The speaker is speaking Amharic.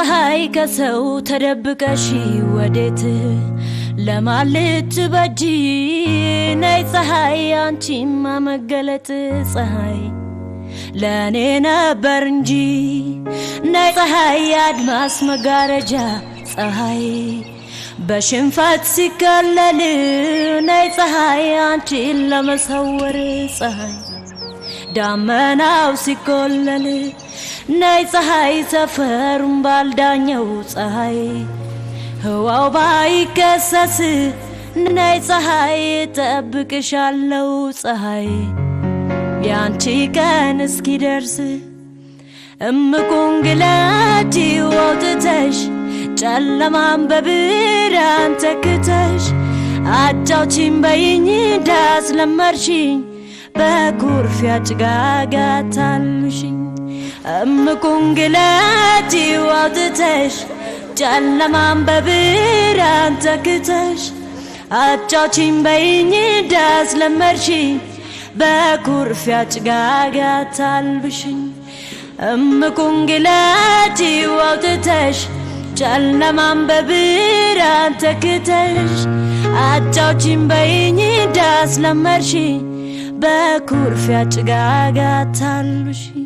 ፀሐይ ከሰው ተደብቀሽ ወዴት ለማለት በጂ ነይ ፀሐይ አንቺማ መገለጥ ፀሐይ ለኔ ነበር እንጂ ነይ ፀሐይ አድማስ መጋረጃ ፀሐይ በሽንፈት ሲከለል ነይ ፀሐይ አንቺን ለመሰወር ፀሐይ ዳመናው ሲቆለል ነይ ፀሐይ ሰፈሩን ባልዳኘው ፀሐይ ህዋው ባይከሰስ ነይ ፀሐይ ጠብቅሻለሁ ፀሐይ ያንቺ ቀን እስኪደርስ እምቁንግላቲ ወጥተሽ ጨለማን በብርሃን ተክተሽ አጫውቺኝ በይኝ እንዳስለመድሽኝ በኩርፊያ ጭጋግ አታልሽኝ እምቁንግላቲ ወጥተሽ ጨለማን በብርሃን ተክተሽ አጫውቺኝ በይኝ እንዳስለመድሽኝ በኩርፊያ ጭጋግ አታልሽኝ እምቁንግላቲ ወጥተሽ ጨለማን በብርሃን ተክተሽ አጫውቺኝ በይኝ እንዳስለመድሽኝ በኩርፊያ ጭጋግ አታልሽኝ